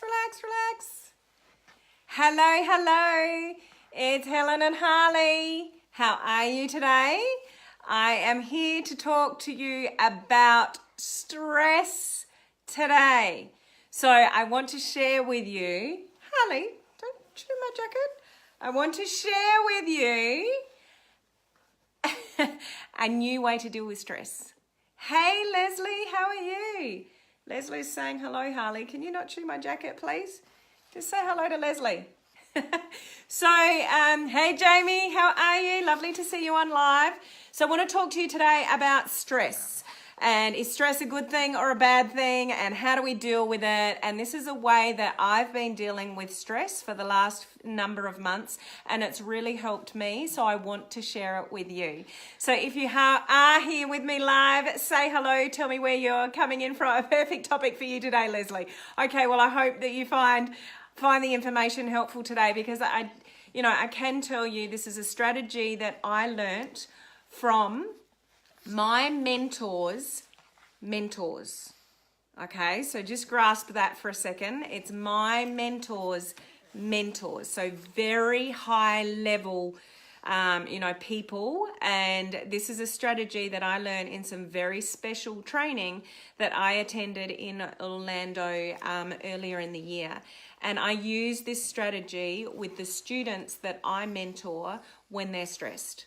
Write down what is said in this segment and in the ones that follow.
relax. Hello. It's Helen and Harley. How are you today? I am here to talk to you about stress today. So I want to share with you, Harley, don't chew my jacket. I want to share with you a new way to deal with stress. Hey, Leslie, how are you? Leslie's saying hello, Harley. Can you not chew my jacket, please? Just say hello to Leslie. So, hey, Jamie, how are you? Lovely to see you on live. So I want to talk to you today about stress. And is stress a good thing or a bad thing? And how do we deal with it? And this is a way that I've been dealing with stress for the last number of months. And it's really helped me. So I want to share it with you. So if you are here with me live, say hello. Tell me where you're coming in from. A perfect topic for you today, Leslie. Okay, well, I hope that you find the information helpful today, because I can tell you this is a strategy that I learnt from my mentors. Okay, so just grasp that for a second. It's my mentors. So very high level, people. And this is a strategy that I learned in some very special training that I attended in Orlando earlier in the year. And I use this strategy with the students that I mentor when they're stressed.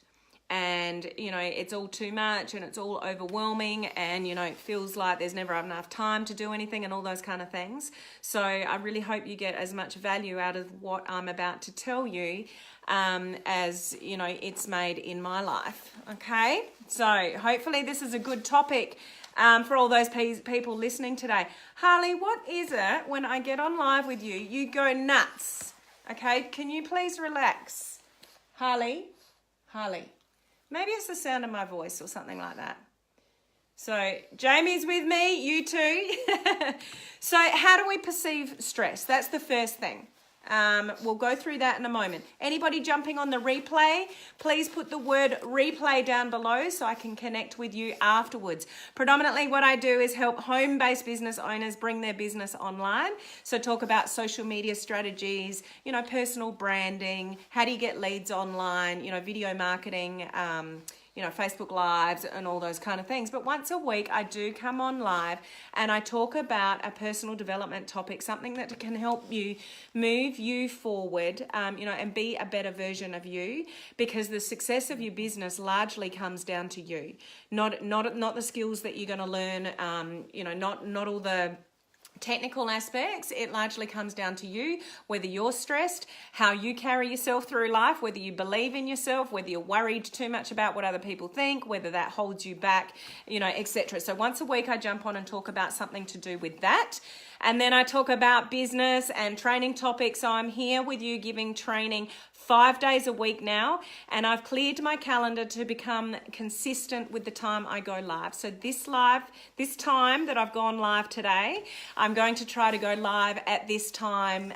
And, it's all too much and it's all overwhelming and, it feels like there's never enough time to do anything and all those kind of things. So I really hope you get as much value out of what I'm about to tell you as, it's made in my life. Okay, so hopefully this is a good topic for all those people listening today. Harley, what is it when I get on live with you, you go nuts? Okay, can you please relax? Harley. Maybe it's the sound of my voice or something like that. So Jamie's with me, you too. So how do we perceive stress? That's the first thing. We'll go through that in a moment. Anybody jumping on the replay, please put the word replay down below so I can connect with you afterwards. Predominantly what I do is help home-based business owners bring their business online. So talk about social media strategies, personal branding, how do you get leads online, video marketing, Facebook Lives and all those kind of things. But once a week, I do come on live and I talk about a personal development topic, something that can help you move you forward, and be a better version of you, because the success of your business largely comes down to you, not the skills that you're going to learn, not all the technical aspects. It largely comes down to you, whether you're stressed, how you carry yourself through life, whether you believe in yourself, whether you're worried too much about what other people think, whether that holds you back, etc. So once a week I jump on and talk about something to do with that. And then I talk about business and training topics. So I'm here with you giving training 5 days a week now, and I've cleared my calendar to become consistent with the time I go live. So this time that I've gone live today, I'm going to try to go live at this time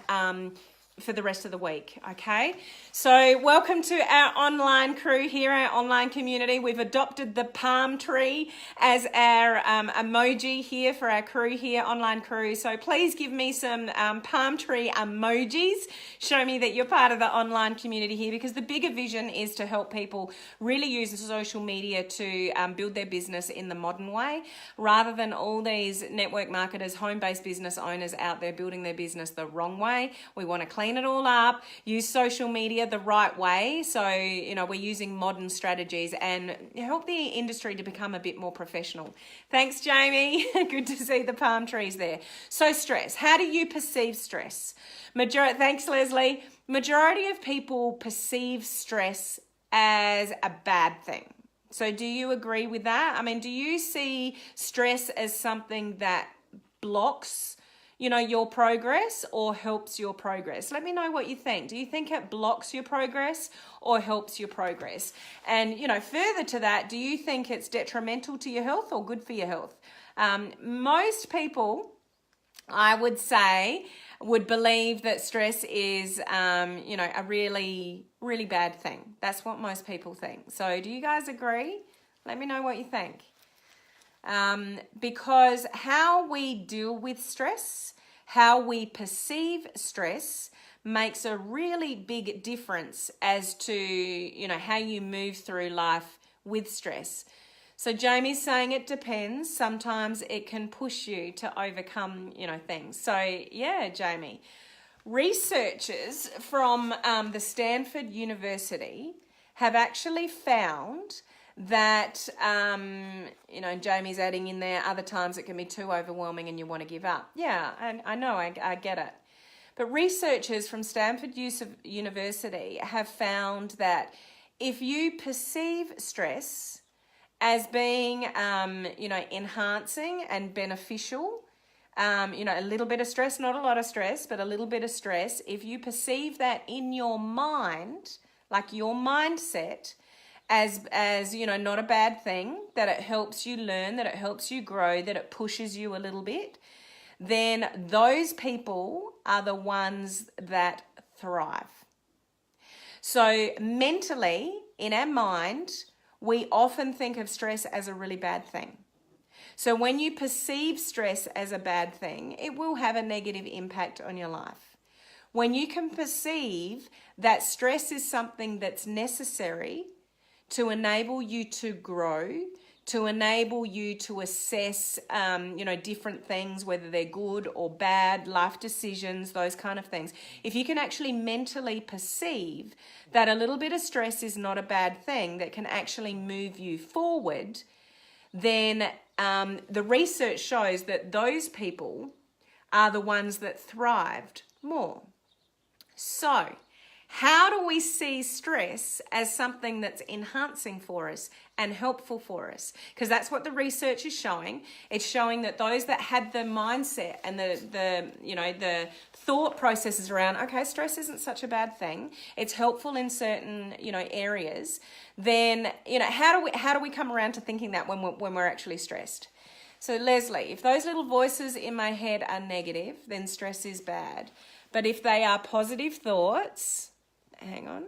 for the rest of the week, okay? So welcome to our online crew here, our online community. We've adopted the palm tree as our emoji here for our crew here, online crew. So please give me some palm tree emojis. Show me that you're part of the online community here, because the bigger vision is to help people really use social media to build their business in the modern way, rather than all these network marketers, home-based business owners out there building their business the wrong way. We want to clean it all up, use social media the right way. So, we're using modern strategies and help the industry to become a bit more professional. Thanks, Jamie. Good to see the palm trees there. So stress, how do you perceive stress? Thanks, Leslie. Majority of people perceive stress as a bad thing. So do you agree with that? I mean, do you see stress as something that blocks your progress or helps your progress? Let me know what you think. Do you think it blocks your progress or helps your progress? And, further to that, do you think it's detrimental to your health or good for your health? Most people, I would say, would believe that stress is, a really, really bad thing. That's what most people think. So do you guys agree? Let me know what you think. Because how we deal with stress how we perceive stress makes a really big difference as to, how you move through life with stress. So Jamie's saying it depends. Sometimes it can push you to overcome, things. So yeah, Jamie. Researchers from the Stanford University have actually found that, Jamie's adding in there, other times it can be too overwhelming and you want to give up. Yeah, I know, I get it. But researchers from Stanford University have found that if you perceive stress as being, enhancing and beneficial, a little bit of stress, not a lot of stress, but a little bit of stress, if you perceive that in your mind, like your mindset, as not a bad thing, that it helps you learn, that it helps you grow, that it pushes you a little bit, then those people are the ones that thrive. So mentally, in our mind, we often think of stress as a really bad thing. So when you perceive stress as a bad thing, it will have a negative impact on your life. When you can perceive that stress is something that's necessary to enable you to grow, to enable you to assess, different things, whether they're good or bad, life decisions, those kind of things. If you can actually mentally perceive that a little bit of stress is not a bad thing, that can actually move you forward, then the research shows that those people are the ones that thrived more. So, how do we see stress as something that's enhancing for us and helpful for us? Because that's what the research is showing. It's showing that those that had the mindset and the thought processes around, okay, stress isn't such a bad thing, it's helpful in certain, areas, then, how do we come around to thinking that when we're actually stressed? So Leslie, if those little voices in my head are negative, then stress is bad. But if they are positive thoughts, hang on,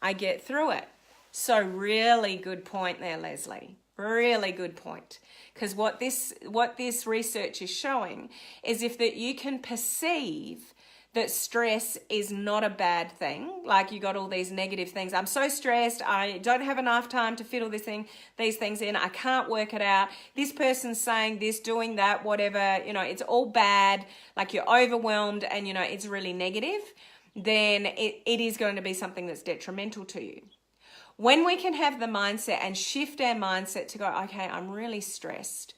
I get through it. So really good point there, Leslie. Really good point. Because what this research is showing is if that you can perceive that stress is not a bad thing, like you got all these negative things. I'm so stressed, I don't have enough time to fit all these things in, I can't work it out. This person's saying this, doing that, whatever, it's all bad, like you're overwhelmed and, it's really negative, then it is going to be something that's detrimental to you. When we can have the mindset and shift our mindset to go, okay, I'm really stressed.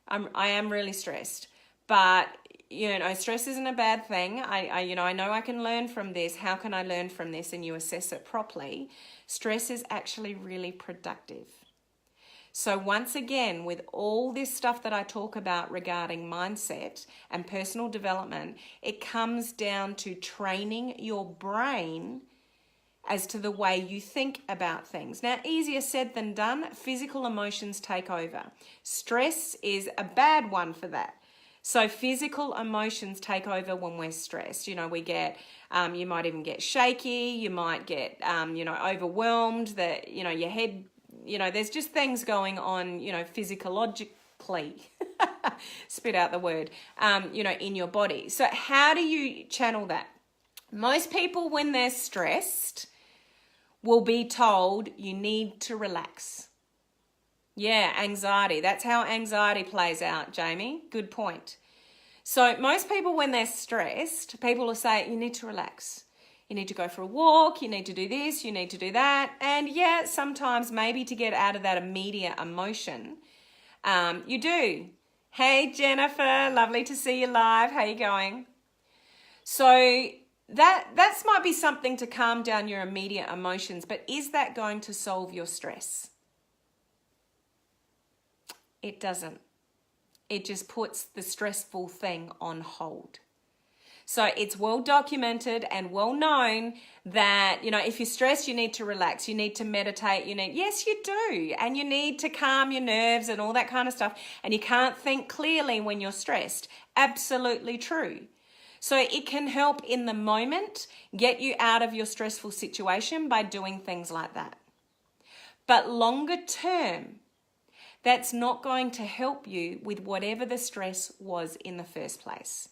I am really stressed, but stress isn't a bad thing. I know I can learn from this. How can I learn from this? And you assess it properly. Stress is actually really productive. So once again, with all this stuff that I talk about regarding mindset and personal development, it comes down to training your brain as to the way you think about things. Now, easier said than done. Physical emotions take over. Stress is a bad one for that. So physical emotions take over when we're stressed. We get, you might even get shaky, you might get, overwhelmed, that, your head, there's just things going on, physiologically, spit out the word, in your body. So how do you channel that? Most people, when they're stressed, will be told you need to relax. Yeah, anxiety. That's how anxiety plays out, Jamie. Good point. So most people, when they're stressed, people will say, you need to relax. You need to go for a walk. You need to do this. You need to do that. And yeah, sometimes maybe to get out of that immediate emotion, you do. Hey, Jennifer. Lovely to see you live. How you going? So that might be something to calm down your immediate emotions, but is that going to solve your stress? It doesn't. It just puts the stressful thing on hold. So it's well documented and well known that, if you're stressed, you need to relax, you need to meditate, yes, you do. And you need to calm your nerves and all that kind of stuff. And you can't think clearly when you're stressed. Absolutely true. So it can help in the moment get you out of your stressful situation by doing things like that. But longer term, that's not going to help you with whatever the stress was in the first place.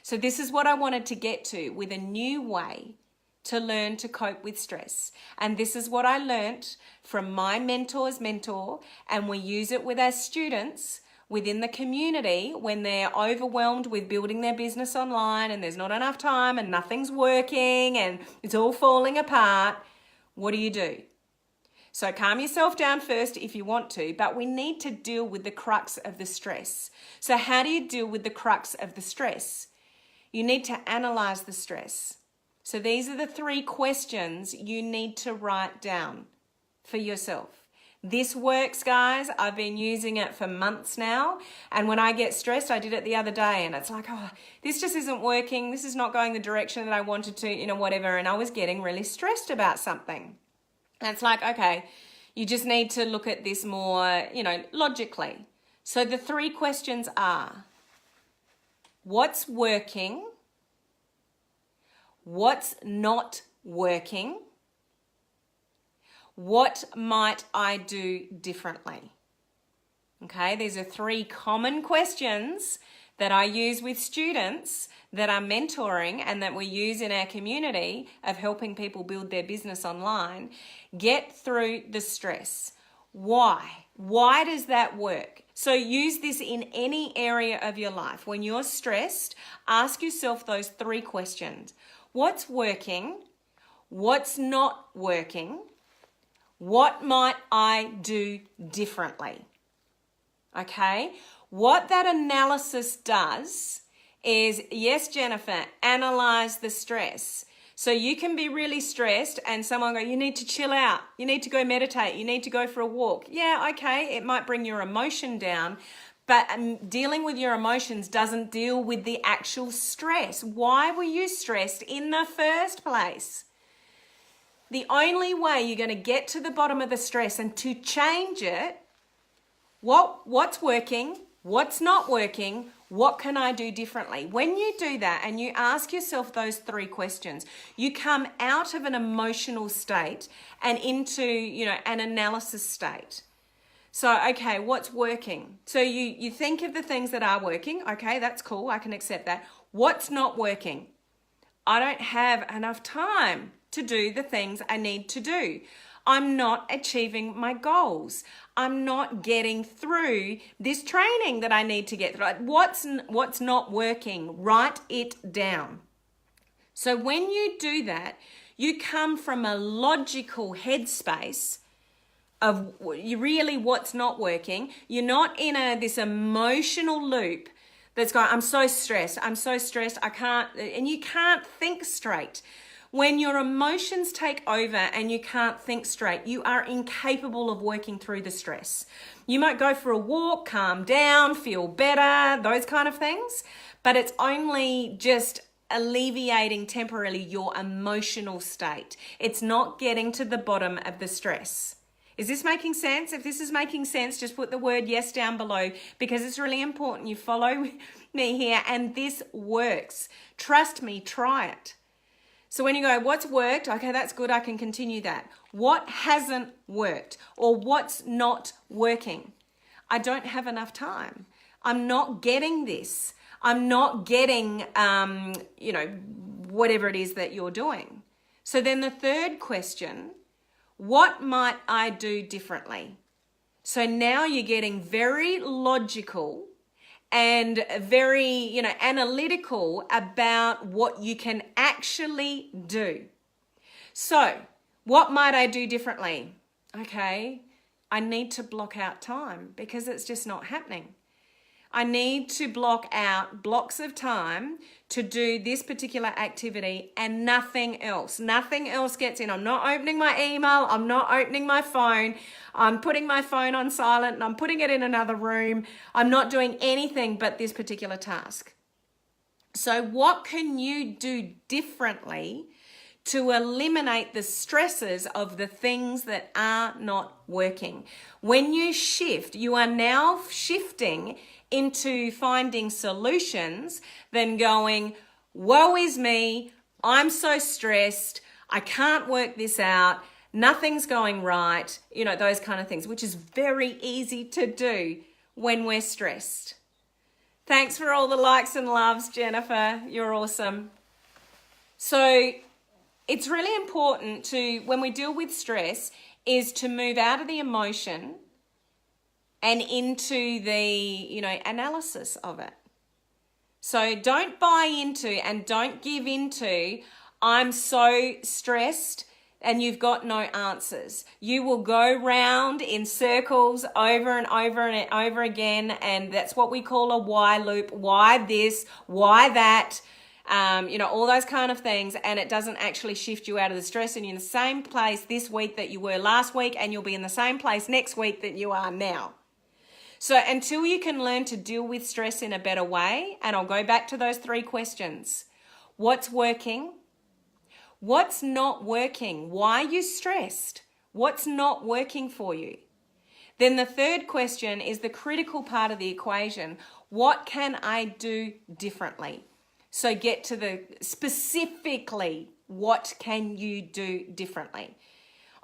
So this is what I wanted to get to, with a new way to learn to cope with stress. And this is what I learnt from my mentor's mentor, and we use it with our students within the community when they're overwhelmed with building their business online and there's not enough time and nothing's working and it's all falling apart. What do? So calm yourself down first if you want to, but we need to deal with the crux of the stress. So how do you deal with the crux of the stress? You need to analyze the stress. So these are the 3 questions you need to write down for yourself. This works, guys. I've been using it for months now. And when I get stressed, I did it the other day and it's like, oh, this just isn't working. This is not going the direction that I wanted to, whatever. And I was getting really stressed about something. And it's like, okay, you just need to look at this more, logically. So the 3 questions are, what's working? What's not working? What might I do differently? Okay, these are 3 common questions that I use with students that I'm mentoring and that we use in our community of helping people build their business online. Get through the stress. Why? Why does that work? So use this in any area of your life. When you're stressed, ask yourself those 3 questions. What's working? What's not working? What might I do differently? Okay? What that analysis does is, yes, Jennifer, analyze the stress. So you can be really stressed and someone go, you need to chill out. You need to go meditate. You need to go for a walk. Yeah, okay, it might bring your emotion down, but dealing with your emotions doesn't deal with the actual stress. Why were you stressed in the first place? The only way you're going to get to the bottom of the stress and to change it, what's working, what's not working, what can I do differently? When you do that and you ask yourself those 3 questions, you come out of an emotional state and into, an analysis state. So, okay, what's working? So you think of the things that are working. Okay, that's cool. I can accept that. What's not working? I don't have enough time to do the things I need to do. I'm not achieving my goals. I'm not getting through this training that I need to get through. What's not working? Write it down. So when you do that, you come from a logical headspace of really what's not working. You're not in this emotional loop that's going, I'm so stressed, I can't, and you can't think straight. When your emotions take over and you can't think straight, you are incapable of working through the stress. You might go for a walk, calm down, feel better, those kind of things, but it's only just alleviating temporarily your emotional state. It's not getting to the bottom of the stress. Is this making sense? If this is making sense, just put the word yes down below, because it's really important you follow me here and this works. Trust me, try it. So when you go, what's worked? Okay, that's good. I can continue that. What hasn't worked or what's not working? I don't have enough time. I'm not getting this. I'm not getting, whatever it is that you're doing. So then the 3rd question, what might I do differently? So now you're getting very logical and very, analytical about what you can actually do. So what might I do differently? Okay, I need to block out time because it's just not happening. I need to block out blocks of time to do this particular activity and nothing else. Nothing else gets in. I'm not opening my email. I'm not opening my phone. I'm putting my phone on silent and I'm putting it in another room. I'm not doing anything but this particular task. So what can you do differently to eliminate the stresses of the things that are not working? When you shift, you are now shifting into finding solutions than going, woe is me, I'm so stressed, I can't work this out, nothing's going right, those kind of things, which is very easy to do when we're stressed. Thanks for all the likes and loves, Jennifer. You're awesome. So it's really important to, when we deal with stress, is to move out of the emotion and into the, analysis of it. So don't buy into and don't give into, I'm so stressed and you've got no answers. You will go round in circles over and over and over again, and that's what we call a why loop. Why this? Why that? All those kind of things, and it doesn't actually shift you out of the stress, and you're in the same place this week that you were last week, and you'll be in the same place next week that you are now. So until you can learn to deal with stress in a better way, and I'll go back to those 3 questions. What's working? What's not working? Why are you stressed? What's not working for you? Then the 3rd question is the critical part of the equation. What can I do differently? So get to the specifically, what can you do differently?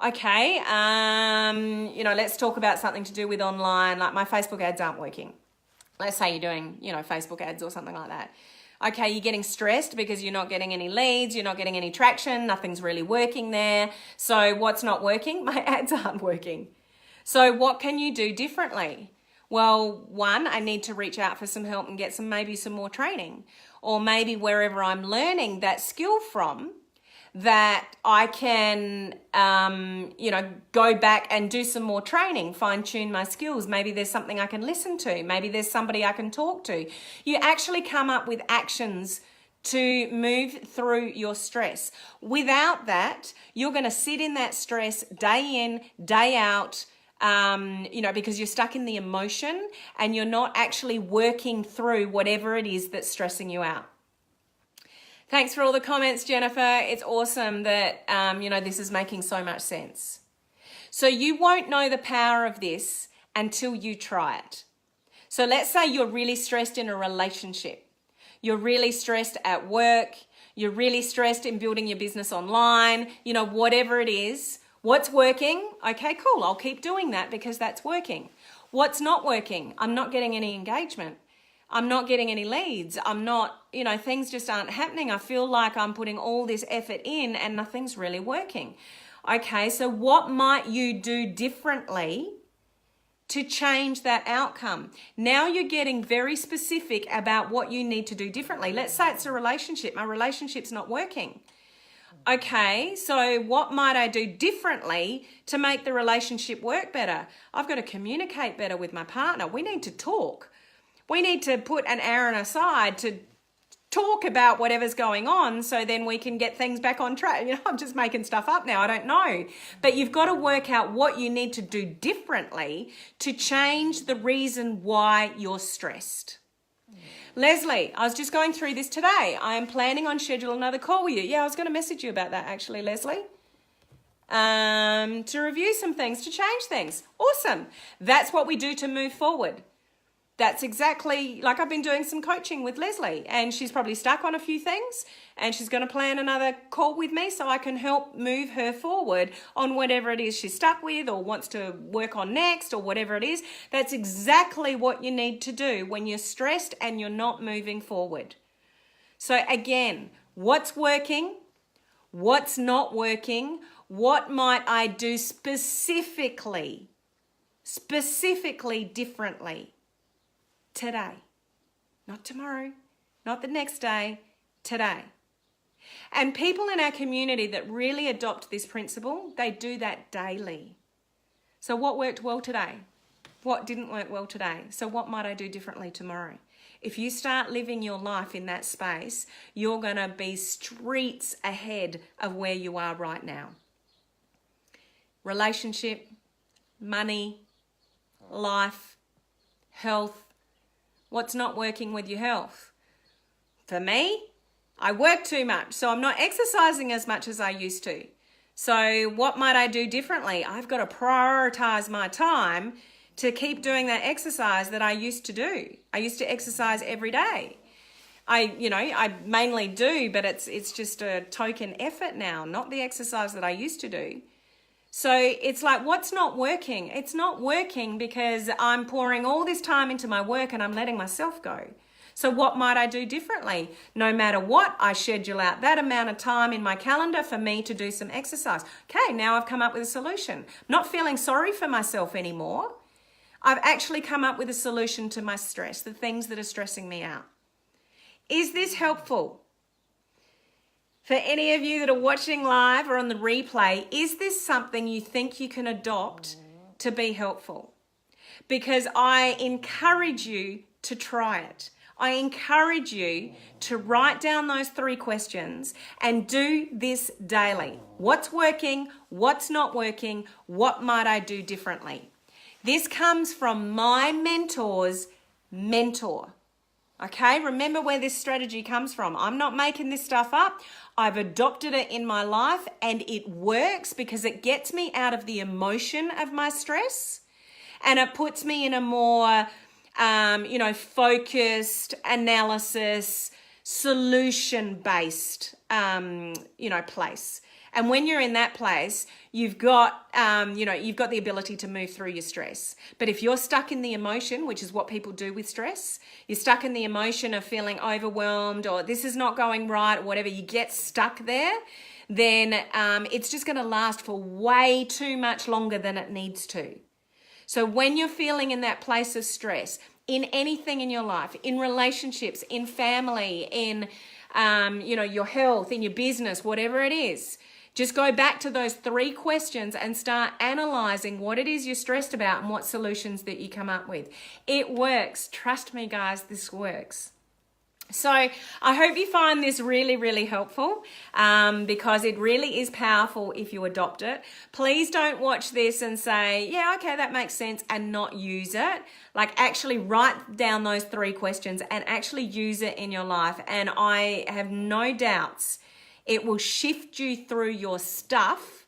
Okay, let's talk about something to do with online, like my Facebook ads aren't working. Let's say you're doing, Facebook ads or something like that. Okay, you're getting stressed because you're not getting any leads, you're not getting any traction, nothing's really working there. So what's not working? My ads aren't working. So what can you do differently? Well, 1, I need to reach out for some help and get maybe some more training. Or maybe wherever I'm learning that skill from, that I can, go back and do some more training, fine tune my skills. Maybe there's something I can listen to. Maybe there's somebody I can talk to. You actually come up with actions to move through your stress. Without that, you're going to sit in that stress day in, day out, because you're stuck in the emotion and you're not actually working through whatever it is that's stressing you out. Thanks for all the comments, Jennifer. It's awesome that, this is making so much sense. So you won't know the power of this until you try it. So let's say you're really stressed in a relationship. You're really stressed at work. You're really stressed in building your business online, whatever it is. What's working? Okay, cool. I'll keep doing that because that's working. What's not working? I'm not getting any engagement. I'm not getting any leads. I'm not, things just aren't happening. I feel like I'm putting all this effort in and nothing's really working. Okay, so what might you do differently to change that outcome? Now you're getting very specific about what you need to do differently. Let's say it's a relationship. My relationship's not working. Okay, so what might I do differently to make the relationship work better? I've got to communicate better with my partner. We need to talk. We need to put an hour aside to talk about whatever's going on so then we can get things back on track. I'm just making stuff up now. I don't know. But you've got to work out what you need to do differently to change the reason why you're stressed. Leslie, I was just going through this today. I am planning on scheduling another call with you. Yeah, I was going to message you about that actually, Leslie. To review some things, to change things. Awesome. That's what we do to move forward. That's exactly, like I've been doing some coaching with Leslie and she's probably stuck on a few things and she's going to plan another call with me so I can help move her forward on whatever it is she's stuck with or wants to work on next or whatever it is. That's exactly what you need to do when you're stressed and you're not moving forward. So again, what's working? What's not working? What might I do specifically differently? Today, not tomorrow, not the next day, today. And people in our community that really adopt this principle, they do that daily. So what worked well today? What didn't work well today? So what might I do differently tomorrow? If you start living your life in that space, you're going to be streets ahead of where you are right now. Relationship, money, life, health. What's not working with your health? For me, I work too much, so I'm not exercising as much as I used to. So what might I do differently? I've got to prioritize my time to keep doing that exercise that I used to do. I used to exercise every day. I mainly do, but it's just a token effort now, not the exercise that I used to do. So it's like, what's not working? It's not working because I'm pouring all this time into my work and I'm letting myself go. So what might I do differently? No matter what, I schedule out that amount of time in my calendar for me to do some exercise. Okay, now I've come up with a solution. Not feeling sorry for myself anymore. I've actually come up with a solution to my stress, the things that are stressing me out. Is this helpful? For any of you that are watching live or on the replay, is this something you think you can adopt to be helpful? Because I encourage you to try it. I encourage you to write down those 3 questions and do this daily. What's working? What's not working? What might I do differently? This comes from my mentor's mentor. Okay, remember where this strategy comes from. I'm not making this stuff up. I've adopted it in my life and it works because it gets me out of the emotion of my stress and it puts me in a more, focused analysis, solution-based, place. And when you're in that place, you've got the ability to move through your stress. But if you're stuck in the emotion, which is what people do with stress, you're stuck in the emotion of feeling overwhelmed or this is not going right or whatever, you get stuck there, then it's just going to last for way too much longer than it needs to. So when you're feeling in that place of stress, in anything in your life, in relationships, in family, in your health, in your business, whatever it is, just go back to those 3 questions and start analyzing what it is you're stressed about and what solutions that you come up with. It works. Trust me, guys, this works. So I hope you find this really, really helpful because it really is powerful if you adopt it. Please don't watch this and say, yeah, okay, that makes sense and not use it. Like actually write down those 3 questions and actually use it in your life. And I have no doubts it will shift you through your stuff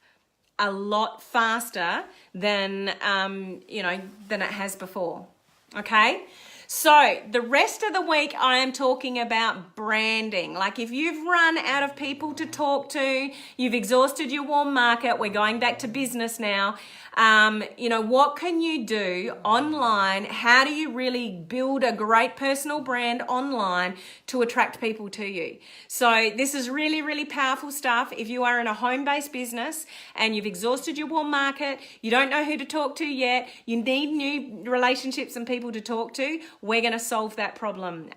a lot faster than, than it has before. Okay? So the rest of the week, I am talking about branding. Like if you've run out of people to talk to, you've exhausted your warm market, we're going back to business now. What can you do online? How do you really build a great personal brand online to attract people to you? So this is really, really powerful stuff. If you are in a home-based business and you've exhausted your warm market, you don't know who to talk to yet, you need new relationships and people to talk to, we're going to solve that problem,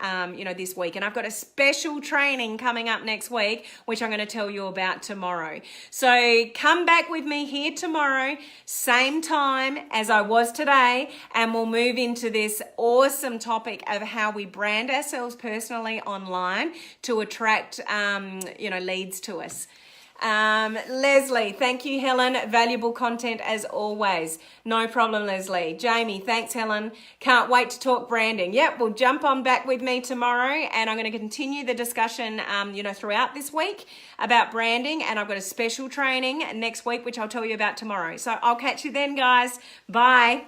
this week. And I've got a special training coming up next week, which I'm going to tell you about tomorrow. So come back with me here tomorrow, same time as I was today, and we'll move into this awesome topic of how we brand ourselves personally online to attract, leads to us. Leslie, thank you, Helen. Valuable content as always. No problem, Leslie. Jamie, thanks, Helen. Can't wait to talk branding. Yep, well, jump on back with me tomorrow and I'm going to continue the discussion, throughout this week about branding, and I've got a special training next week, which I'll tell you about tomorrow. So I'll catch you then, guys. Bye.